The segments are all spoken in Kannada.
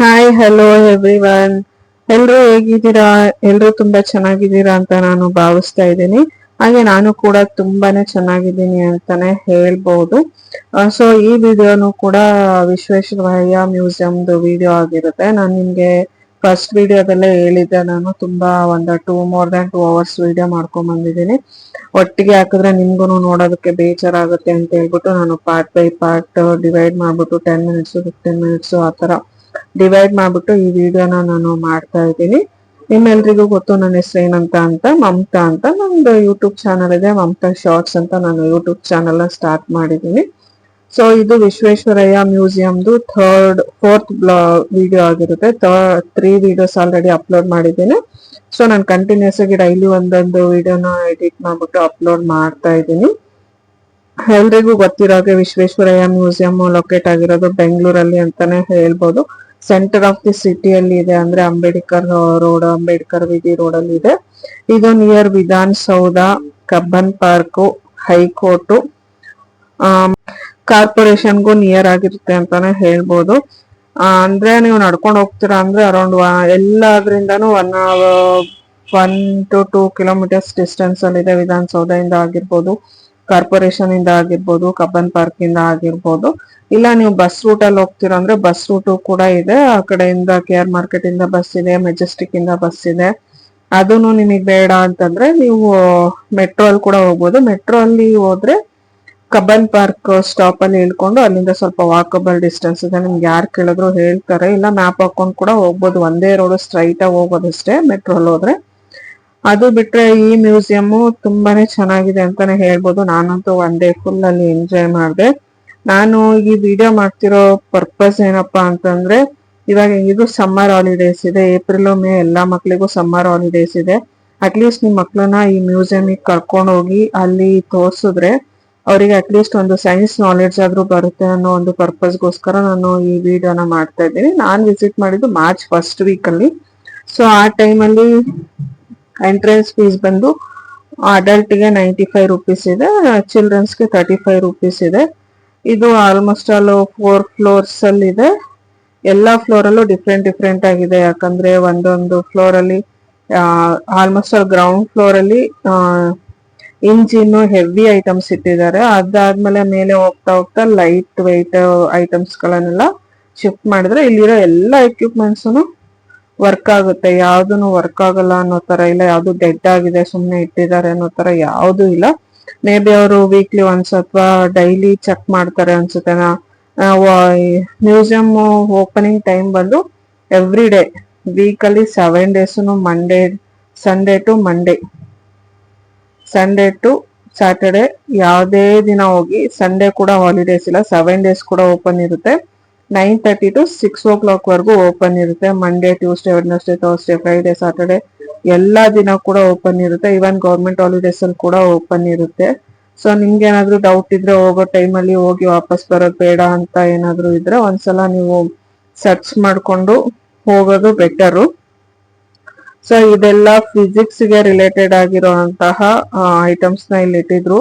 Hi hello everyone. ಎಲ್ರು ಹೇಗಿದ್ದೀರಾ? ಎಲ್ರು ತುಂಬಾ ಚೆನ್ನಾಗಿದ್ದೀರಾ ಅಂತ ನಾನು ಭಾವಿಸ್ತಾ ಇದ್ದೀನಿ. ಹಾಗೆ ನಾನು ಕೂಡ ತುಂಬಾನೇ ಚೆನ್ನಾಗಿದ್ದೀನಿ ಅಂತಾನೆ ಹೇಳ್ಬೋದು. ಸೊ ಈ ವಿಡಿಯೋನು ಕೂಡ ವಿಶ್ವೇಶ್ವರಯ್ಯ ಮ್ಯೂಸಿಯಂದು ವಿಡಿಯೋ ಆಗಿರುತ್ತೆ. ನಾನು ನಿಮ್ಗೆ ಫಸ್ಟ್ ವಿಡಿಯೋದಲ್ಲೇ ಹೇಳಿದ್ದೆ, ನಾನು ತುಂಬಾ ಒಂದು ಮೋರ್ ದನ್ 2 ಅವರ್ಸ್ ವಿಡಿಯೋ ಮಾಡ್ಕೊಂಡ್ ಬಂದಿದ್ದೀನಿ. ಒಟ್ಟಿಗೆ ಹಾಕಿದ್ರೆ ನಿಮ್ಗೂ ನೋಡೋದಕ್ಕೆ ಬೇಜಾರಾಗುತ್ತೆ ಅಂತ ಹೇಳ್ಬಿಟ್ಟು ನಾನು ಪಾರ್ಟ್ ಬೈ ಪಾರ್ಟ್ ಡಿವೈಡ್ ಮಾಡ್ಬಿಟ್ಟು 10 ಮಿನಿಟ್ಸ್ 15 ಮಿನಿಟ್ಸ್ ಆ ತರ ಡಿವೈಡ್ ಮಾಡ್ಬಿಟ್ಟು ಈ ವಿಡಿಯೋನ ನಾನು ಮಾಡ್ತಾ ಇದ್ದೀನಿ. ನಿಮ್ಮೆಲ್ರಿಗೂ ಗೊತ್ತು ನನ್ನ ಹೆಸರು ಏನಂತ ಅಂತ, ಮಮತಾ ಅಂತ. ನಂದು ಯೂಟ್ಯೂಬ್ ಚಾನಲ್ ಇದೆ, ಮಮತಾ ಶಾರ್ಟ್ಸ್ ಅಂತ. ನಾನು ಯೂಟ್ಯೂಬ್ ಚಾನಲ್ ಸ್ಟಾರ್ಟ್ ಮಾಡಿದ್ದೀನಿ. ಸೊ ಇದು ವಿಶ್ವೇಶ್ವರಯ್ಯ ಮ್ಯೂಸಿಯಂದು ಫೋರ್ತ್ ವಿಡಿಯೋ ಆಗಿರುತ್ತೆ. 3 ವಿಡಿಯೋಸ್ ಆಲ್ರೆಡಿ ಅಪ್ಲೋಡ್ ಮಾಡಿದ್ದೀನಿ. ಸೊ ನಾನು ಕಂಟಿನ್ಯೂಸ್ ಆಗಿ ಡೈಲಿ ಒಂದೊಂದು ವಿಡಿಯೋನ ಎಡಿಟ್ ಮಾಡ್ಬಿಟ್ಟು ಅಪ್ಲೋಡ್ ಮಾಡ್ತಾ ಇದ್ದೀನಿ. ಎಲ್ರಿಗೂ ಗೊತ್ತಿರೋಗೆ ವಿಶ್ವೇಶ್ವರಯ್ಯ ಮ್ಯೂಸಿಯಂ ಲೊಕೇಟ್ ಆಗಿರೋದು ಬೆಂಗಳೂರಲ್ಲಿ ಅಂತಾನೆ ಹೇಳ್ಬೋದು. ಸೆಂಟರ್ ಆಫ್ ದಿ ಸಿಟಿಯಲ್ಲಿ ಇದೆ, ಅಂದ್ರೆ ಅಂಬೇಡ್ಕರ್ ವಿಧಿ ರೋಡ್ ಅಲ್ಲಿ ಇದೆ. ಇದು near Vidhana Soudha, Cubbon Park, high court, ಕಾರ್ಪೊರೇಷನ್ಗೂ ನಿಯರ್ ಆಗಿರುತ್ತೆ ಅಂತಾನೆ ಹೇಳ್ಬೋದು. ಅಂದ್ರೆ ನೀವು ನಡ್ಕೊಂಡು ಹೋಗ್ತೀರಾ ಅಂದ್ರೆ ಅರೌಂಡ್ ಎಲ್ಲದ್ರಿಂದಾನು 1 to 2 ಕಿಲೋಮೀಟರ್ಸ್ ಡಿಸ್ಟೆನ್ಸ್ ಅಲ್ಲಿ ಇದೆ. ವಿಧಾನಸೌಧದಿಂದ ಆಗಿರ್ಬೋದು, ಕಾರ್ಪೊರೇಷನ್ ಇಂದ ಆಗಿರ್ಬೋದು, ಕಬ್ಬನ್ ಪಾರ್ಕ್ ಇಂದ ಆಗಿರ್ಬೋದು. ಇಲ್ಲ ನೀವು ಬಸ್ ರೂಟ್ ಅಲ್ಲಿ ಹೋಗ್ತೀರಾ ಅಂದ್ರೆ ಬಸ್ ರೂಟ್ ಕೂಡ ಇದೆ. ಆ ಕಡೆಯಿಂದ KR ಮಾರ್ಕೆಟ್ ಇಂದ ಬಸ್ ಇದೆ, ಮೆಜೆಸ್ಟಿಕ್ ಇಂದ ಬಸ್ ಇದೆ. ಅದನ್ನು ನಿಮಗೆ ಬೇಡ ಅಂತಂದ್ರೆ ನೀವು ಮೆಟ್ರೋ ಅಲ್ಲಿ ಕೂಡ ಹೋಗ್ಬೋದು. ಮೆಟ್ರೋ ಅಲ್ಲಿ ಹೋದ್ರೆ ಕಬ್ಬನ್ ಪಾರ್ಕ್ ಸ್ಟಾಪ್ ಅಲ್ಲಿ ಇಳ್ಕೊಂಡು ಅಲ್ಲಿಂದ ಸ್ವಲ್ಪ ವಾಕಬಲ್ ಡಿಸ್ಟೆನ್ಸ್ ಇದೆ. ನಿಮ್ಗೆ ಯಾರು ಕೇಳಿದ್ರು ಹೇಳ್ತಾರೆ. ಇಲ್ಲ ಮ್ಯಾಪ್ ಹಾಕೊಂಡು ಕೂಡ ಹೋಗ್ಬೋದು. ಒಂದೇ ರೋಡ್ ಸ್ಟ್ರೈಟ್ ಆಗಿ ಹೋಗೋದಷ್ಟೇ ಮೆಟ್ರೋ ಅಲ್ಲಿ ಹೋದ್ರೆ. ಅದು ಬಿಟ್ರೆ ಈ ಮ್ಯೂಸಿಯಂ ತುಂಬಾನೇ ಚೆನ್ನಾಗಿದೆ ಅಂತಾನೆ ಹೇಳ್ಬೋದು. ನಾನಂತೂ ಒನ್ ಡೇ ಫುಲ್ ಅಲ್ಲಿ ಎಂಜಾಯ್ ಮಾಡಿದೆ. ನಾನು ಈ ವಿಡಿಯೋ ಮಾಡ್ತಿರೋ ಪರ್ಪಸ್ ಏನಪ್ಪಾ ಅಂತಂದ್ರೆ, ಇವಾಗ ಇದು ಸಮ್ಮರ್ ಹಾಲಿಡೇಸ್ ಇದೆ, ಏಪ್ರಿಲ್ ಮೇ ಎಲ್ಲಾ ಮಕ್ಳಿಗೂ ಸಮ್ಮರ್ ಹಾಲಿಡೇಸ್ ಇದೆ. ಅಟ್ಲೀಸ್ಟ್ ನಿಮ್ ಮಕ್ಳನ್ನ ಈ ಮ್ಯೂಸಿಯಂಗೆ ಕರ್ಕೊಂಡು ಹೋಗಿ ಅಲ್ಲಿ ತೋರ್ಸಿದ್ರೆ ಅವರಿಗೆ ಅಟ್ಲೀಸ್ಟ್ ಒಂದು ಸೈನ್ಸ್ ನಾಲೆಡ್ಜ್ ಆದ್ರೂ ಬರುತ್ತೆ ಅನ್ನೋ ಒಂದು ಪರ್ಪಸ್ಗೋಸ್ಕರ ನಾನು ಈ ವಿಡಿಯೋನ ಮಾಡ್ತಾ ಇದ್ದೀನಿ. ನಾನು ವಿಸಿಟ್ ಮಾಡಿದ್ದು ಮಾರ್ಚ್ ಫಸ್ಟ್ ವೀಕ್ ಅಲ್ಲಿ. ಸೊ ಆ ಟೈಮಲ್ಲಿ ಎಂಟ್ರೆನ್ಸ್ ಫೀಸ್ ಬಂದು ಅಡಲ್ಟ್ಗೆ 95 ರೂಪೀಸ್ ಇದೆ, ಚಿಲ್ಡ್ರನ್ಸ್ಗೆ 35 ರೂಪೀಸ್ ಇದೆ. ಇದು ಆಲ್ಮೋಸ್ಟ್ ಆಲ್ 4 ಫ್ಲೋರ್ಸ್ ಅಲ್ಲಿ ಇದೆ. ಎಲ್ಲಾ ಫ್ಲೋರ್ ಅಲ್ಲೂ ಡಿಫ್ರೆಂಟ್ ಆಗಿದೆ. ಯಾಕಂದ್ರೆ ಒಂದೊಂದು ಫ್ಲೋರ್ ಅಲ್ಲಿ ಆಲ್ಮೋಸ್ಟ್ ಆಲ್ ಗ್ರೌಂಡ್ ಫ್ಲೋರ್ ಅಲ್ಲಿ ಇಂಜಿನ್ ಹೆವಿ ಐಟಮ್ಸ್ ಇಟ್ಟಿದ್ದಾರೆ. ಅದಾದ್ಮೇಲೆ ಮೇಲೆ ಹೋಗ್ತಾ ಹೋಗ್ತಾ ಲೈಟ್ ವೆಯ್ಟ್ ಐಟಮ್ಸ್ ಗಳನ್ನೆಲ್ಲ ಶಿಫ್ಟ್ ಮಾಡಿದ್ರೆ ಇಲ್ಲಿರೋ ಎಲ್ಲಾ ಎಕ್ವಿಪ್ಮೆಂಟ್ಸ್ ವರ್ಕ್ ಆಗುತ್ತೆ. ಯಾವ್ದು ವರ್ಕ್ ಆಗಲ್ಲ ಅನ್ನೋ ತರ ಇಲ್ಲ, ಯಾವ್ದು ಡೆಡ್ ಆಗಿದೆ ಸುಮ್ನೆ ಇಟ್ಟಿದ್ದಾರೆ ಅನ್ನೋ ತರ ಯಾವ್ದು ಇಲ್ಲ. ಮೇ ಬಿ ಅವರು ವೀಕ್ಲಿ ಒನ್ಸ್ ಅಥವಾ ಡೈಲಿ ಚೆಕ್ ಮಾಡ್ತಾರೆ ಅನ್ಸುತ್ತೆ. ಮ್ಯೂಸಿಯಂ ಓಪನಿಂಗ್ ಟೈಮ್ ಬಂದು ಎವ್ರಿ ಡೇ, ವೀಕಲ್ಲಿ 7 ಡೇಸ್, ಸಂಡೇ ಟು ಸ್ಯಾಟರ್ಡೆ ಯಾವುದೇ ದಿನ ಹೋಗಿ. ಸಂಡೇ ಕೂಡ ಹಾಲಿಡೇಸ್ ಇಲ್ಲ, 7 ಡೇಸ್ ಕೂಡ ಓಪನ್ ಇರುತ್ತೆ. 9:30 to 6 o'clock ವರೆಗೂ ಓಪನ್ ಇರುತ್ತೆ. Monday, Tuesday, Wednesday, Thursday, Friday, Saturday ಎಲ್ಲಾ ದಿನ ಕೂಡ ಓಪನ್ ಇರುತ್ತೆ. ಈವನ್ ಗೌರ್ಮೆಂಟ್ ಹಾಲಿಡೇಸ್ ಅಲ್ಲಿ ಕೂಡ ಓಪನ್ ಇರುತ್ತೆ. ಸೊ ನಿಮ್ಗೆ ಏನಾದ್ರು ಡೌಟ್ ಇದ್ರೆ, ಹೋಗೋ ಟೈಮಲ್ಲಿ ಹೋಗಿ ವಾಪಸ್ ಬರೋದು ಬೇಡ ಅಂತ ಏನಾದ್ರು ಇದ್ರೆ ಒಂದ್ಸಲ ನೀವು ಸರ್ಚ್ ಮಾಡ್ಕೊಂಡು ಹೋಗೋದು ಬೆಟರು. ಸೊ ಇದೆಲ್ಲ ಫಿಸಿಕ್ಸ್ ಗೆ ರಿಲೇಟೆಡ್ ಆಗಿರುವಂತಹ ಐಟಮ್ಸ್ ನ ಇಲ್ಲಿ ಇಟ್ಟಿದ್ರು.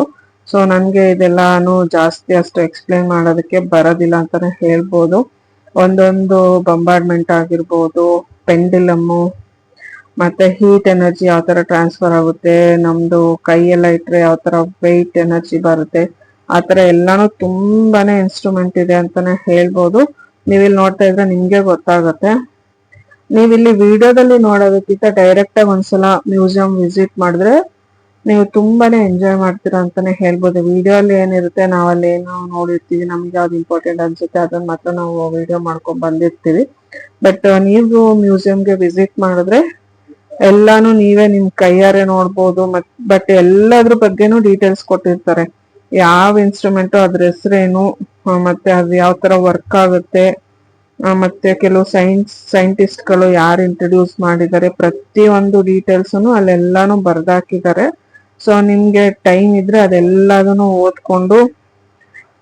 ಸೊ ನನ್ಗೆ ಇದೆಲ್ಲಾನು ಜಾಸ್ತಿ ಅಷ್ಟು ಎಕ್ಸ್ಪ್ಲೈನ್ ಮಾಡೋದಕ್ಕೆ ಬರೋದಿಲ್ಲ ಅಂತಾನೆ ಹೇಳ್ಬೋದು. ಒಂದೊಂದು ಬಂಬಾರ್ಡ್ಮೆಂಟ್ ಆಗಿರ್ಬೋದು, ಪೆಂಡಿಲಮ್ಮು, ಮತ್ತೆ ಹೀಟ್ ಎನರ್ಜಿ ಯಾವ ತರ ಟ್ರಾನ್ಸ್ಫರ್ ಆಗುತ್ತೆ, ನಮ್ದು ಕೈಯೆಲ್ಲ ಇಟ್ರೆ ಯಾವ ತರ ವೆಯ್ಟ್ ಎನರ್ಜಿ ಬರುತ್ತೆ, ಆ ತರ ಎಲ್ಲಾನು ತುಂಬಾನೇ ಇನ್ಸ್ಟ್ರೂಮೆಂಟ್ ಇದೆ ಅಂತಾನೆ ಹೇಳ್ಬೋದು. ನೀವಿಲ್ಲಿ ನೋಡ್ತಾ ಇದ್ರೆ ನಿಮ್ಗೆ ಗೊತ್ತಾಗತ್ತೆ. ನೀವಿಲ್ಲಿ ವಿಡಿಯೋದಲ್ಲಿ ನೋಡೋದಕ್ಕಿಂತ ಡೈರೆಕ್ಟ್ ಆಗಿ ಒಂದ್ಸಲ ಮ್ಯೂಸಿಯಂ ವಿಸಿಟ್ ಮಾಡಿದ್ರೆ ನೀವು ತುಂಬಾನೇ ಎಂಜಾಯ್ ಮಾಡ್ತೀರಾ ಅಂತಾನೆ ಹೇಳ್ಬೋದು. ವಿಡಿಯೋ ಅಲ್ಲಿ ಏನಿರುತ್ತೆ, ನಾವಲ್ಲಿ ಏನು ನೋಡಿರ್ತೀವಿ, ನಮ್ಗೆ ಯಾವ್ದು ಇಂಪಾರ್ಟೆಂಟ್ ಅನ್ಸುತ್ತೆ ಅದನ್ನ ಮಾತ್ರ ನಾವು ವಿಡಿಯೋ ಮಾಡ್ಕೊಂಡ್ ಬಂದಿರ್ತೀವಿ. ಬಟ್ ನೀವು ಮ್ಯೂಸಿಯಂಗೆ ವಿಸಿಟ್ ಮಾಡಿದ್ರೆ ಎಲ್ಲಾನು ನೀವೇ ನಿಮ್ ಕೈಯಾರೆ ನೋಡ್ಬೋದು. ಬಟ್ ಎಲ್ಲದ್ರ ಬಗ್ಗೆನೂ ಡೀಟೇಲ್ಸ್ ಕೊಟ್ಟಿರ್ತಾರೆ. ಯಾವ ಇನ್ಸ್ಟ್ರೂಮೆಂಟ್, ಅದ್ರ ಹೆಸರೇನು, ಮತ್ತೆ ಅದು ಯಾವ ತರ ವರ್ಕ್ ಆಗುತ್ತೆ, ಮತ್ತೆ ಕೆಲವು ಸೈಂಟಿಸ್ಟ್ ಗಳು ಯಾರು ಇಂಟ್ರೊಡ್ಯೂಸ್ ಮಾಡಿದ್ದಾರೆ, ಪ್ರತಿಯೊಂದು ಡೀಟೇಲ್ಸ್ ಅಲ್ಲೆಲ್ಲಾನು ಬರ್ದಾಕಿದ್ದಾರೆ. ಸೊ ನಿಮ್ಗೆ ಟೈಮ್ ಇದ್ರೆ ಅದೆಲ್ಲದನ್ನು ಓದ್ಕೊಂಡು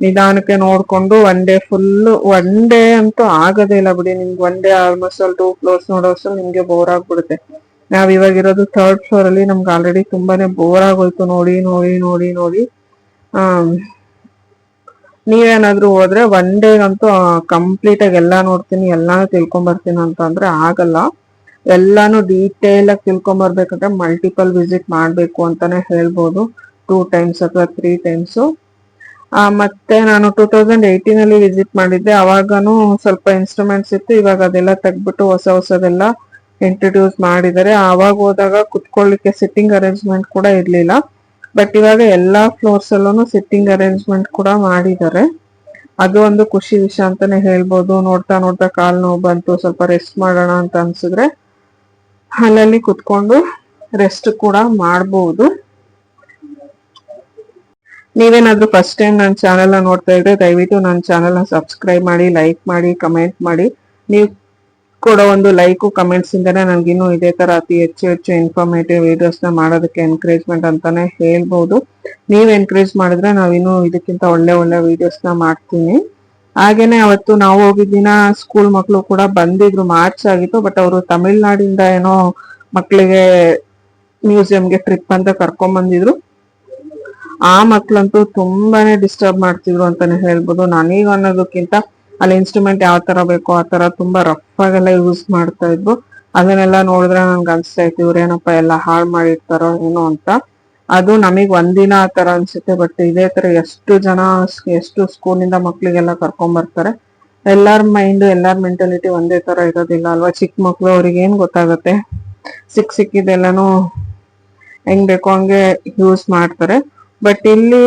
ನಿಧಾನಕ್ಕೆ ನೋಡ್ಕೊಂಡು ಒನ್ ಡೇ ಅಂತೂ ಆಗೋದೇ ಇಲ್ಲ ಬಿಡಿ. ನಿಮ್ಗೆ one day almost all 2 floors ನೋಡೋಷ್ಟು ನಿಮ್ಗೆ ಬೋರ್ ಆಗ್ಬಿಡುತ್ತೆ. ನಾವ್ ಇವಾಗ ಇರೋದು 3rd ಫ್ಲೋರ್ ಅಲ್ಲಿ. ನಮ್ಗೆ ಆಲ್ರೆಡಿ ತುಂಬಾನೇ ಬೋರ್ ಆಗೋಯ್ತು ನೋಡಿ. ನೀವೇನಾದ್ರೂ ಹೋದ್ರೆ ಒನ್ ಡೇ ಅಂತೂ ಕಂಪ್ಲೀಟ್ ಆಗಿ ಎಲ್ಲಾ ನೋಡ್ತೀನಿ ಎಲ್ಲಾನು ತಿಳ್ಕೊಂಡ್ ಬರ್ತೀನಿ ಅಂತ ಅಂದ್ರೆ ಆಗಲ್ಲ. ಎಲ್ಲಾನು ಡೀಟೇಲ್ ಆಗಿ ತಿಳ್ಕೊಂಡ್ ಬರ್ಬೇಕಂದ್ರೆ ಮಲ್ಟಿಪಲ್ ವಿಸಿಟ್ ಮಾಡ್ಬೇಕು ಅಂತಾನೆ ಹೇಳ್ಬೋದು. 2 ಟೈಮ್ಸ್ ಅಥವಾ 3 ಟೈಮ್ಸ್. ಮತ್ತೆ ನಾನು 2018 ಅಲ್ಲಿ ವಿಸಿಟ್ ಮಾಡಿದ್ದೆ. ಅವಾಗನು ಸ್ವಲ್ಪ ಇನ್ಸ್ಟ್ರೂಮೆಂಟ್ಸ್ ಇತ್ತು, ಇವಾಗ ಅದೆಲ್ಲ ತೆಗ್ದ್ಬಿಟ್ಟು ಹೊಸದೆಲ್ಲ ಇಂಟ್ರೊಡ್ಯೂಸ್ ಮಾಡಿದ್ದಾರೆ. ಆವಾಗ ಹೋದಾಗ ಕುತ್ಕೊಳ್ಳಿಕ್ಕೆ ಸಿಟ್ಟಿಂಗ್ ಅರೇಂಜ್ಮೆಂಟ್ ಕೂಡ ಇರ್ಲಿಲ್ಲ, ಬಟ್ ಇವಾಗ ಎಲ್ಲಾ ಫ್ಲೋರ್ಸ್ ಅಲ್ಲೂ ಸಿಟ್ಟಿಂಗ್ ಅರೇಂಜ್ಮೆಂಟ್ ಕೂಡ ಮಾಡಿದ್ದಾರೆ. ಅದು ಒಂದು ಖುಷಿ ವಿಷಯ ಅಂತಾನೆ ಹೇಳ್ಬೋದು. ನೋಡ್ತಾ ನೋಡ್ತಾ ಕಾಲ್ ನೋವು ಬಂತು, ಸ್ವಲ್ಪ ರೆಸ್ಟ್ ಮಾಡೋಣ ಅಂತ ಅನ್ಸಿದ್ರೆ ಅಲ್ಲಲ್ಲಿ ಕುತ್ಕೊಂಡು ರೆಸ್ಟ್ ಕೂಡ ಮಾಡಬಹುದು. ನೀವೇನಾದ್ರೂ ಫಸ್ಟ್ ಟೈಮ್ ನನ್ನ ಚಾನೆಲ್ ನೋಡ್ತಾ ಇದ್ರೆ ದಯವಿಟ್ಟು ನನ್ನ ಚಾನೆಲ್ ಸಬ್ಸ್ಕ್ರೈಬ್ ಮಾಡಿ, ಲೈಕ್ ಮಾಡಿ, ಕಮೆಂಟ್ ಮಾಡಿ. ನೀವು ಕೊಡೋ ಒಂದು ಲೈಕು ಕಮೆಂಟ್ಸ್ ಇಂದಾನೆ ನನ್ಗಿನ್ನೂ ಇದೇ ತರ ಅತಿ ಹೆಚ್ಚು ಇನ್ಫಾರ್ಮೇಟಿವ್ ವಿಡಿಯೋಸ್ ನ ಮಾಡೋದಕ್ಕೆ ಎನ್ಕರೇಜ್ಮೆಂಟ್ ಅಂತಾನೆ ಹೇಳ್ಬೋದು. ನೀವ್ ಎನ್ಕರೇಜ್ ಮಾಡಿದ್ರೆ ನಾವಿನ್ನೂ ಇದಕ್ಕಿಂತ ಒಳ್ಳೆ ವಿಡಿಯೋಸ್ ನ ಮಾಡ್ತೀನಿ. ಹಾಗೇನೆ ಅವತ್ತು ನಾವು ಹೋಗಿದ್ದಿನ ಸ್ಕೂಲ್ ಮಕ್ಕಳು ಕೂಡ ಬಂದಿದ್ರು. ಮಾರ್ಚ್ ಆಗಿತ್ತು, ಬಟ್ ಅವರು ತಮಿಳ್ನಾಡಿಂದ ಏನೋ ಮಕ್ಕಳಿಗೆ ಮ್ಯೂಸಿಯಂಗೆ ಟ್ರಿಪ್ ಅಂತ ಕರ್ಕೊಂಡ್ ಬಂದಿದ್ರು. ಆ ಮಕ್ಳಂತೂ ತುಂಬಾನೇ ಡಿಸ್ಟರ್ಬ್ ಮಾಡ್ತಿದ್ರು ಅಂತಾನೆ ಹೇಳ್ಬೋದು. ನನಗ್ ಅನ್ನೋದಕ್ಕಿಂತ ಅಲ್ಲಿ ಇನ್ಸ್ಟ್ರೂಮೆಂಟ್ ಯಾವ ತರ ಬೇಕೋ ಆ ತರ ತುಂಬಾ ರಫ್ ಆಗೆಲ್ಲ ಯೂಸ್ ಮಾಡ್ತಾ ಇದ್ರು. ಅದನ್ನೆಲ್ಲ ನೋಡಿದ್ರೆ ನನ್ಗೆ ಅನ್ಸ್ತಾ ಇತ್ತು ಇವ್ರೇನಪ್ಪ ಎಲ್ಲ ಹಾಳು ಮಾಡಿರ್ತಾರೋ ಏನೋ ಅಂತ. ಅದು ನಮಗ್ ಒಂದಿನ ಆ ತರ ಅನ್ಸುತ್ತೆ, ಬಟ್ ಇದೇ ತರ ಎಷ್ಟು ಸ್ಕೂಲಿಂದ ಮಕ್ಳಿಗೆಲ್ಲ ಕರ್ಕೊಂಡ್ ಬರ್ತಾರೆ. ಎಲ್ಲಾರ ಮೈಂಡ್, ಎಲ್ಲಾರ ಮೆಂಟಾಲಿಟಿ ಒಂದೇ ತರ ಇರೋದಿಲ್ಲ ಅಲ್ವಾ. ಚಿಕ್ಕ ಮಕ್ಳು ಅವ್ರಿಗೆ ಏನ್ ಗೊತ್ತಾಗತ್ತೆ, ಸಿಕ್ಕಿದೆಲ್ಲಾನು ಹೆಂಗ್ ಬೇಕೋ ಹಂಗೆ ಯೂಸ್ ಮಾಡ್ತಾರೆ. ಬಟ್ ಇಲ್ಲಿ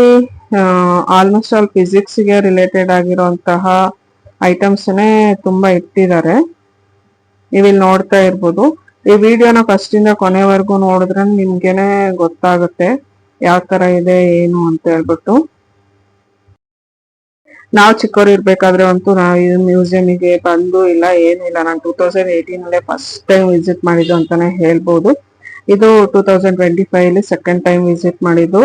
ಆಲ್ಮೋಸ್ಟ್ ಆಲ್ ಫಿಸಿಕ್ಸ್ ಗೆ ರಿಲೇಟೆಡ್ ಆಗಿರುವಂತಹ ಐಟಮ್ಸ್ನೇ ತುಂಬಾ ಇಟ್ಟಿದ್ದಾರೆ. ನೀವಿಲ್ಲಿ ನೋಡ್ತಾ ಇರ್ಬೋದು. ಈ ವಿಡಿಯೋನ ಫಸ್ಟ್ ಇಂದ ಕೊನೆವರೆಗೂ ನೋಡಿದ್ರೆ ನಿಮ್ಗೆನೆ ಗೊತ್ತಾಗುತ್ತೆ ಯಾವ ತರ ಇದೆ ಏನು ಅಂತ ಹೇಳ್ಬಿಟ್ಟು. ನಾವು ಚಿಕ್ಕವ್ರು ಇರ್ಬೇಕಾದ್ರೆ ಅಂತೂ ನಾವು ಈ ಮ್ಯೂಸಿಯಂಗೆ ಬಂದು ಇಲ್ಲ ಏನು ಇಲ್ಲ. ನಾನು 2018 ಅಲ್ಲೇ ಫಸ್ಟ್ ಟೈಮ್ ವಿಸಿಟ್ ಮಾಡಿದ್ದು ಅಂತಾನೆ ಹೇಳ್ಬೋದು. ಇದು 2025 ಅಲ್ಲಿ ಸೆಕೆಂಡ್ ಟೈಮ್ ವಿಸಿಟ್ ಮಾಡಿದ್ದು.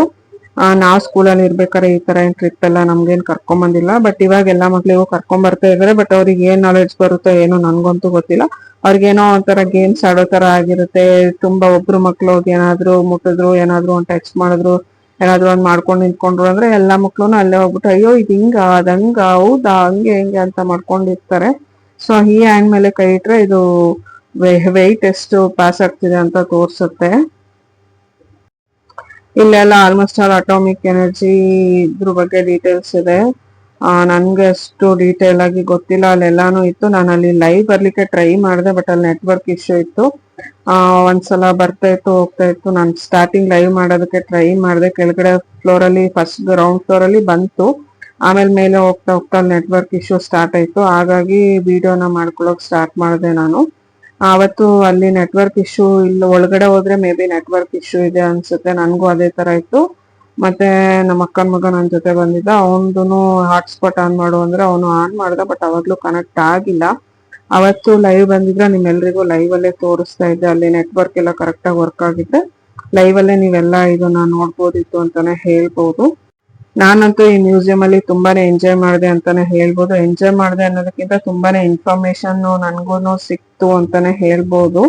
ನಾವು ಸ್ಕೂಲಲ್ಲಿ ಇರ್ಬೇಕಾದ್ರೆ ಈ ತರ ಏನ್ ಟ್ರಿಪ್ ಎಲ್ಲ ನಮ್ಗೇನ್ ಕರ್ಕೊಂಡ್ ಬಂದಿಲ್ಲ, ಬಟ್ ಇವಾಗ ಎಲ್ಲಾ ಮಕ್ಳಿಗೂ ಕರ್ಕೊಂಡ್ ಬರ್ತಾ ಇದಾರೆ. ಬಟ್ ಅವ್ರಿಗೆ ಏನ್ ನಾಲೆಡ್ಜ್ ಬರುತ್ತೋ ಏನೋ ನನ್ಗಂತೂ ಗೊತ್ತಿಲ್ಲ. ಅವ್ರಿಗೇನೋ ಒಂಥರ ಗೇಮ್ಸ್ ಆಡೋ ತರ ಆಗಿರುತ್ತೆ. ತುಂಬಾ ಒಬ್ರು ಮಕ್ಳು ಹೋಗಿ ಏನಾದ್ರು ಮುಟ್ಟಿದ್ರು, ಏನಾದ್ರು ಒಂದ್ ಟಚ್ ಮಾಡಿದ್ರು, ಏನಾದ್ರು ಒಂದ್ ಮಾಡ್ಕೊಂಡು ನಿಂತ್ಕೊಂಡ್ರು ಅಂದ್ರೆ ಎಲ್ಲಾ ಮಕ್ಳುನು ಅಲ್ಲೇ ಹೋಗ್ಬಿಟ್ಟು ಅಯ್ಯೋ ಇದು ಹಿಂಗ ಅದಂಗ ಹೌದಾ ಹಂಗೆ ಹಿಂಗೆ ಅಂತ ಮಾಡ್ಕೊಂಡಿರ್ತಾರೆ. ಸೊ ಈ ಹ್ಯಾಂಡ್ ಮೇಲೆ ಕೈ ಇಟ್ರೆ ಇದು ವೆಯ್ಟ್ ಎಷ್ಟು ಪಾಸ್ ಆಗ್ತಿದೆ ಅಂತ ತೋರ್ಸುತ್ತೆ. ಇಲ್ಲೆಲ್ಲ ಆಲ್ಮೋಸ್ಟ್ ಆಲ್ ಅಟಾಮಿಕ್ ಎನರ್ಜಿ ಇದ್ರ ಬಗ್ಗೆ ಡೀಟೇಲ್ಸ್ ಇದೆ. ನನ್ಗೆ ಅಷ್ಟು ಡೀಟೇಲ್ ಆಗಿ ಗೊತ್ತಿಲ್ಲ. ಅಲ್ಲೆಲ್ಲಾನು ಇತ್ತು. ನಾನು ಅಲ್ಲಿ ಲೈವ್ ಬರ್ಲಿಕ್ಕೆ ಟ್ರೈ ಮಾಡಿದೆ, ಬಟ್ ಅಲ್ಲಿ ನೆಟ್ವರ್ಕ್ ಇಶ್ಯೂ ಇತ್ತು. ಒಂದ್ಸಲ ಬರ್ತಾ ಇತ್ತು, ಹೋಗ್ತಾ ಇತ್ತು. ನಾನು ಸ್ಟಾರ್ಟಿಂಗ್ ಲೈವ್ ಮಾಡೋದಕ್ಕೆ ಟ್ರೈ ಮಾಡಿದೆ. ಕೆಳಗಡೆ ಫ್ಲೋರ್ ಅಲ್ಲಿ ಫಸ್ಟ್ ಗ್ರೌಂಡ್ ಫ್ಲೋರ್ ಅಲ್ಲಿ ಬಂತು, ಆಮೇಲೆ ಮೇಲೆ ಹೋಗ್ತಾ ಹೋಗ್ತಾ ನೆಟ್ವರ್ಕ್ ಇಶ್ಯೂ ಸ್ಟಾರ್ಟ್ ಆಯ್ತು. ಹಾಗಾಗಿ ವಿಡಿಯೋನ ಮಾಡ್ಕೊಳಕ್ ಸ್ಟಾರ್ಟ್ ಮಾಡಿದೆ ನಾನು. ಅವತ್ತು ಅಲ್ಲಿ ನೆಟ್ವರ್ಕ್ ಇಶ್ಯೂ ಇಲ್ಲ, ಒಳಗಡೆ ಹೋದ್ರೆ ಮೇ ಬಿ ನೆಟ್ವರ್ಕ್ ಇಶ್ಯೂ ಇದೆ ಅನ್ಸುತ್ತೆ. ನನ್ಗೂ ಅದೇ ತರ ಇತ್ತು. ಮತ್ತೆ ನಮ್ಮ ಅಕ್ಕನ ಮಗ ನನ್ನ ಜೊತೆ ಬಂದಿದ್ದ, ಅವನದು ಹಾಟ್ಸ್ಪಾಟ್ ಆನ್ ಮಾಡು ಅಂದ್ರೆ ಅವನು ಆನ್ ಮಾಡ್ದ, ಬಟ್ ಅವಾಗ್ಲೂ ಕನೆಕ್ಟ್ ಆಗಿಲ್ಲ. ಅವತ್ತು ಲೈವ್ ಬಂದಿದ್ರೆ ನಿಮ್ಮೆಲ್ರಿಗೂ ಲೈವ್ ಅಲ್ಲೇ ತೋರಿಸ್ತಾ ಇದ್ದೆ. ಅಲ್ಲಿ ನೆಟ್ವರ್ಕ್ ಎಲ್ಲ ಕರೆಕ್ಟ್ ಆಗಿ ವರ್ಕ್ ಆಗಿದ್ರೆ ಲೈವ್ ಅಲ್ಲೇ ನೀವೆಲ್ಲ ಇದನ್ನ ನೋಡ್ಬೋದಿತ್ತು ಅಂತಾನೆ ಹೇಳ್ಬೋದು. ನಾನಂತೂ ಈ ಮ್ಯೂಸಿಯಂ ಅಲ್ಲಿ ತುಂಬಾನೇ ಎಂಜಾಯ್ ಮಾಡಿದೆ ಅಂತಾನೆ ಹೇಳ್ಬೋದು. ಎಂಜಾಯ್ ಮಾಡಿದೆ ಅನ್ನೋದಕ್ಕಿಂತ ತುಂಬಾನೇ ಇನ್ಫಾರ್ಮೇಶನ್ ನನ್ಗೂನು ಸಿಕ್ತು ಅಂತಾನೆ ಹೇಳ್ಬೋದು.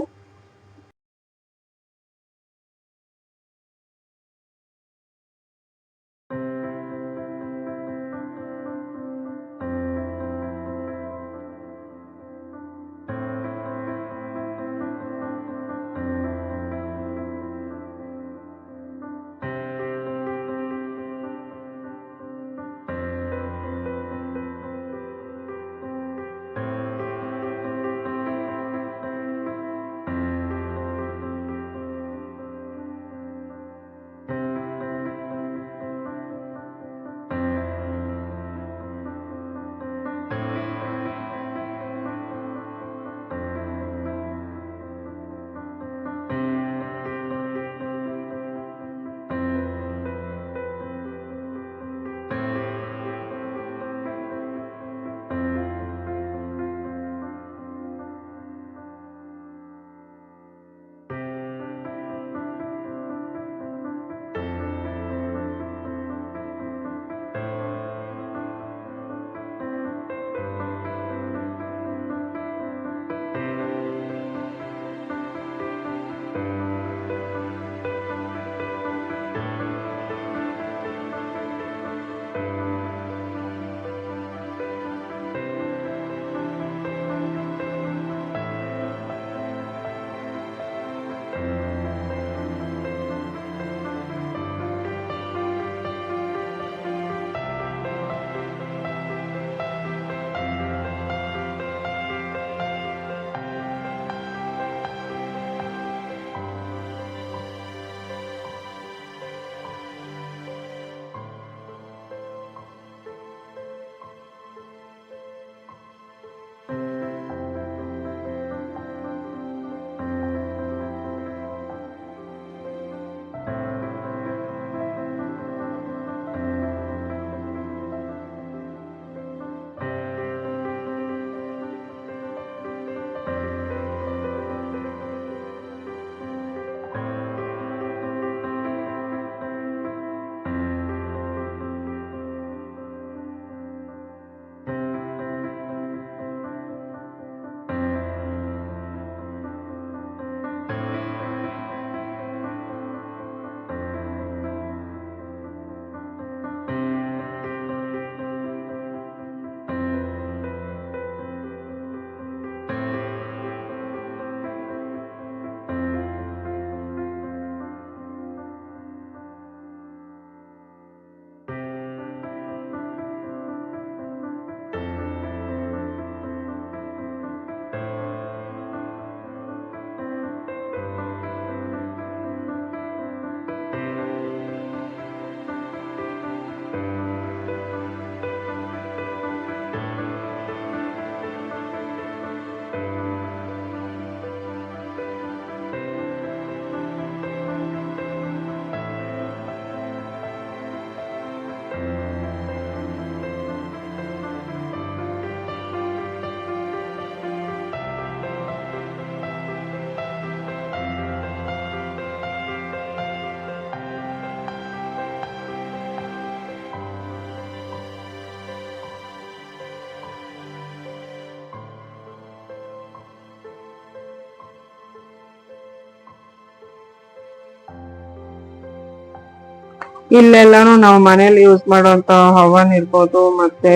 ಇಲ್ಲೆಲ್ಲಾನು ನಾವು ಮನೇಲಿ ಯೂಸ್ ಮಾಡುವಂತ ಹವನ್ ಇರ್ಬೋದು, ಮತ್ತೆ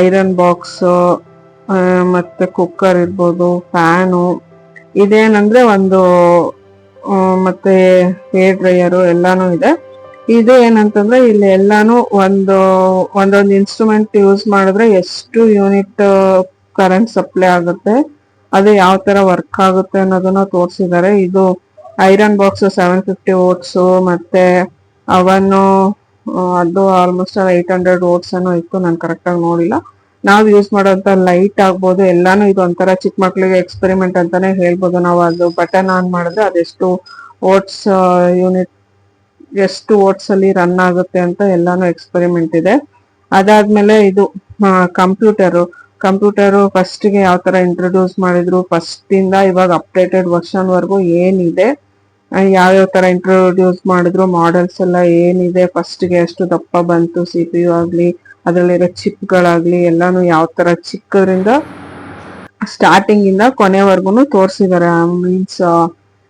ಐರನ್ ಬಾಕ್ಸ್, ಮತ್ತೆ ಕುಕ್ಕರ್ ಇರ್ಬೋದು, ಫ್ಯಾನು, ಇದೇನಂದ್ರೆ ಒಂದು ಮತ್ತೆ ಹೇರ್ ಡ್ರೈಯರು ಎಲ್ಲಾನು ಇದೆ. ಇದು ಏನಂತಂದ್ರೆ ಇಲ್ಲಿ ಎಲ್ಲಾನು ಒಂದೊಂದು ಇನ್ಸ್ಟ್ರೂಮೆಂಟ್ ಯೂಸ್ ಮಾಡಿದ್ರೆ ಎಷ್ಟು ಯೂನಿಟ್ ಕರೆಂಟ್ ಸಪ್ಲೈ ಆಗುತ್ತೆ, ಅದು ಯಾವ ತರ ವರ್ಕ್ ಆಗುತ್ತೆ ಅನ್ನೋದನ್ನ ತೋರಿಸಿದ್ದಾರೆ. ಇದು ಐರನ್ ಬಾಕ್ಸ್ 750 ವೋಟ್ಸ್, ಮತ್ತೆ ಅವನು ಅದು ಆಲ್ಮೋಸ್ಟ್ 800 ವೋಟ್ಸ್ ಅನ್ನೋ ಇತ್ತು, ನಾನು ಕರೆಕ್ಟ್ ಆಗಿ ನೋಡಿಲ್ಲ. ನಾವು ಯೂಸ್ ಮಾಡೋಂತ ಲೈಟ್ ಆಗ್ಬೋದು ಎಲ್ಲಾನು ಇದು ಒಂಥರ ಚಿಕ್ಕ ಮಕ್ಳಿಗೆ ಎಕ್ಸ್ಪೆರಿಮೆಂಟ್ ಅಂತಾನೆ ಹೇಳ್ಬೋದು. ನಾವು ಅದು ಬಟನ್ ಆನ್ ಮಾಡಿದ್ರೆ ಅದೆಷ್ಟು ವೋಟ್ಸ್ ಯೂನಿಟ್ ಎಷ್ಟು ವೋಟ್ಸ್ ಅಲ್ಲಿ ರನ್ ಆಗುತ್ತೆ ಅಂತ ಎಲ್ಲಾನು ಎಕ್ಸ್ಪೆರಿಮೆಂಟ್ ಇದೆ. ಅದಾದ್ಮೇಲೆ ಇದು ಕಂಪ್ಯೂಟರು ಫಸ್ಟ್ಗೆ ಯಾವ ತರ ಇಂಟ್ರೊಡ್ಯೂಸ್ ಮಾಡಿದ್ರು, ಫಸ್ಟ್ ಇಂದ ಇವಾಗ ಅಪ್ಡೇಟೆಡ್ ವರ್ಷನ್ ವರ್ಗು ಏನಿದೆ, ಯಾವ್ಯಾವ ತರ ಇಂಟ್ರೊಡ್ಯೂಸ್ ಮಾಡಿದ್ರು, ಮಾಡೆಲ್ಸ್ ಎಲ್ಲ ಏನಿದೆ, ಫಸ್ಟ್ಗೆ ಎಷ್ಟು ದಪ್ಪ ಬಂತು CPU ಆಗ್ಲಿ, ಅದ್ರಲ್ಲಿರೋ ಚಿಪ್ಗಳಾಗ್ಲಿ ಎಲ್ಲಾನು ಯಾವ ತರ ಚಿಕ್ಕದ್ರಿಂದ ಸ್ಟಾರ್ಟಿಂಗ್ ಇಂದ ಕೊನೆವರೆಗೂ ತೋರಿಸಿದ್ದಾರೆ. ಮೀನ್ಸ್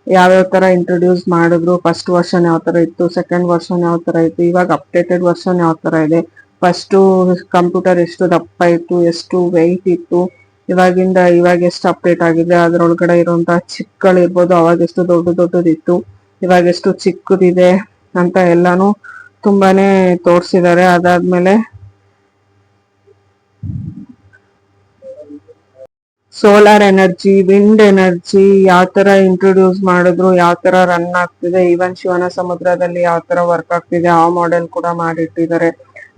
ಯಾವ್ಯಾವ ತರ ಇಂಟ್ರೊಡ್ಯೂಸ್ ಮಾಡಿದ್ರು, ಫಸ್ಟ್ ವರ್ಷನ್ ಯಾವ ತರ ಇತ್ತು, ಸೆಕೆಂಡ್ ವರ್ಷನ್ ಯಾವ ತರ ಇತ್ತು, ಇವಾಗ ಅಪ್ಡೇಟೆಡ್ ವರ್ಷನ್ ಯಾವ ತರ ಇದೆ, ಫಸ್ಟ್ ಕಂಪ್ಯೂಟರ್ ಎಷ್ಟು ದಪ್ಪ ಇತ್ತು, ಎಷ್ಟು ವೆಯ್ಟ್ ಇತ್ತು, ಇವಾಗ ಎಷ್ಟು ಅಪ್ಡೇಟ್ ಆಗಿದೆ, ಅದ್ರೊಳಗಡೆ ಇರುವಂತಹ ಚಿಪ್ಗಳಿರ್ಬೋದು, ಅವಾಗ ಎಷ್ಟು ದೊಡ್ಡದಿತ್ತು, ಇವಾಗ ಎಷ್ಟು ಚಿಕ್ಕದಿದೆ ಅಂತ ಎಲ್ಲಾನು ತುಂಬಾನೇ ತೋರಿಸಿದ್ದಾರೆ. ಅದಾದ್ಮೇಲೆ ಸೋಲಾರ್ ಎನರ್ಜಿ, ವಿಂಡ್ ಎನರ್ಜಿ ಯಾವ ತರ ಇಂಟ್ರೊಡ್ಯೂಸ್ ಮಾಡಿದ್ರು, ಯಾವ ತರ ರನ್ ಆಗ್ತಿದೆ, ಈವನ್ ಶಿವನ ಸಮುದ್ರದಲ್ಲಿ ಯಾವ ತರ ವರ್ಕ್ ಆಗ್ತಿದೆ ಆ ಮಾಡೆಲ್ ಕೂಡ ಮಾಡಿಟ್ಟಿದ್ದಾರೆ.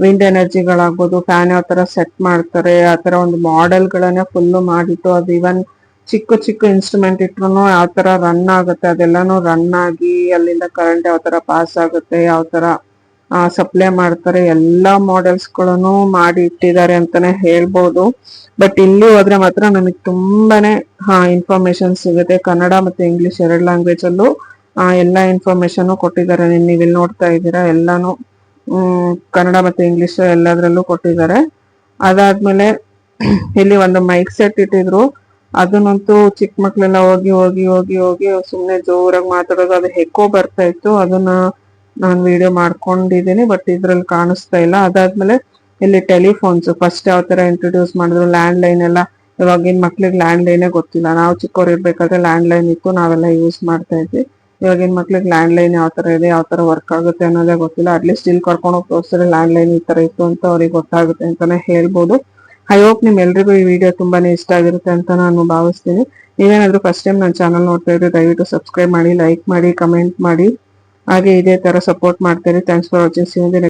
ವಿಂಡ್ ಎನರ್ಜಿಗಳಾಗ್ಬೋದು, ಫ್ಯಾನ್ ಯಾವ ತರ ಸೆಟ್ ಮಾಡ್ತಾರೆ ಆ ತರ ಒಂದು ಮಾಡೆಲ್ ಗಳನ್ನ ಫುಲ್ ಮಾಡಿಟ್ಟು, ಅದು ಇವನ್ ಚಿಕ್ಕ ಇನ್ಸ್ಟ್ರೂಮೆಂಟ್ ಇಟ್ರು ಯಾವ ತರ ರನ್ ಆಗುತ್ತೆ ಅದೆಲ್ಲಾನು ರನ್ ಆಗಿ ಅಲ್ಲಿಂದ ಕರೆಂಟ್ ಯಾವ ತರ ಪಾಸ್ ಆಗುತ್ತೆ, ಯಾವ ತರ ಸಪ್ಲೈ ಮಾಡ್ತಾರೆ, ಎಲ್ಲಾ ಮಾಡೆಲ್ಸ್ ಗಳನ್ನು ಮಾಡಿ ಇಟ್ಟಿದ್ದಾರೆ ಅಂತಾನೆ ಹೇಳ್ಬೋದು. ಬಟ್ ಇಲ್ಲಿ ಹೋದ್ರೆ ಮಾತ್ರ ನಮಗೆ ತುಂಬಾನೇ ಇನ್ಫಾರ್ಮೇಶನ್ ಸಿಗುತ್ತೆ. ಕನ್ನಡ ಮತ್ತೆ ಇಂಗ್ಲಿಷ್ 2 ಲ್ಯಾಂಗ್ವೇಜ್ ಅಲ್ಲೂ ಎಲ್ಲಾ ಇನ್ಫಾರ್ಮೇಶನ್ ಕೊಟ್ಟಿದ್ದಾರೆ. ನೀವು ಇಲ್ಲಿ ನೋಡ್ತಾ ಇದ್ದೀರಾ ಎಲ್ಲಾನು ಕನ್ನಡ ಮತ್ತೆ ಇಂಗ್ಲಿಷ್ ಎಲ್ಲದ್ರಲ್ಲೂ ಕೊಟ್ಟಿದ್ದಾರೆ. ಅದಾದ್ಮೇಲೆ ಇಲ್ಲಿ ಒಂದು ಮೈಕ್ ಸೆಟ್ ಇಟ್ಟಿದ್ರು, ಅದನ್ನಂತೂ ಚಿಕ್ಕ ಮಕ್ಳೆಲ್ಲ ಹೋಗಿ ಹೋಗಿ ಹೋಗಿ ಹೋಗಿ ಸುಮ್ನೆ ಜೋರಾಗಿ ಮಾತಾಡೋದು, ಅದು ಹೆಕ್ಕೋ ಬರ್ತಾ ಇತ್ತು, ಅದನ್ನ ನಾನು ವಿಡಿಯೋ ಮಾಡ್ಕೊಂಡಿದ್ದೀನಿ ಬಟ್ ಇದ್ರಲ್ಲಿ ಕಾಣಿಸ್ತಾ ಇಲ್ಲ. ಅದಾದ್ಮೇಲೆ ಇಲ್ಲಿ ಟೆಲಿಫೋನ್ಸ್ ಫಸ್ಟ್ ಯಾವ ತರ ಇಂಟ್ರೊಡ್ಯೂಸ್ ಮಾಡಿದ್ರು, ಲ್ಯಾಂಡ್ ಲೈನ್ ಎಲ್ಲ ಇವಾಗಿನ ಮಕ್ಳಿಗೆ ಲ್ಯಾಂಡ್ ಲೈನೇ ಗೊತ್ತಿಲ್ಲ. ನಾವು ಚಿಕ್ಕವ್ರು ಇರ್ಬೇಕಾದ್ರೆ ಲ್ಯಾಂಡ್ ಲೈನ್ ಇತ್ತು, ನಾವೆಲ್ಲ ಯೂಸ್ ಮಾಡ್ತಾ ಇದ್ವಿ. ಇವಾಗಿನ ಮಕ್ಳಿಗೆ ಲ್ಯಾಂಡ್ ಲೈನ್ ಯಾವ ತರ ಇದೆ, ಯಾವ ತರ ವರ್ಕ್ ಆಗುತ್ತೆ ಅನ್ನೋದೇ ಗೊತ್ತಿಲ್ಲ. ಅಟ್ಲೀಸ್ಟ್ ಇಲ್ಲಿ ಕರ್ಕೊಂಡು ಹೋಗಿ ತೋರಿಸಿದ್ರೆ ಲ್ಯಾಂಡ್ ಲೈನ್ ಈ ತರ ಇತ್ತು ಅಂತ ಅವ್ರಿಗೆ ಗೊತ್ತಾಗುತ್ತೆ ಅಂತಾನೆ ಹೇಳ್ಬೋದು. ಐ ಹೋಪ್ ನಿಮ್ಮೆಲ್ರಿಗೂ ಈ ವಿಡಿಯೋ ತುಂಬಾನೇ ಇಷ್ಟ ಆಗಿರುತ್ತೆ ಅಂತ ನಾನು ಭಾವಿಸ್ತೀನಿ. ನೀವೇನಾದ್ರೂ ಫಸ್ಟ್ ಟೈಮ್ ನನ್ನ ಚಾನಲ್ ನೋಡ್ತಾ ಇದ್ರೆ ದಯವಿಟ್ಟು ಸಬ್ಸ್ಕ್ರೈಬ್ ಮಾಡಿ, ಲೈಕ್ ಮಾಡಿ, ಕಮೆಂಟ್ ಮಾಡಿ, ಹಾಗೆ ಇದೇ ತರ ಸಪೋರ್ಟ್ ಮಾಡ್ತೀರಿ. Thanks for watching.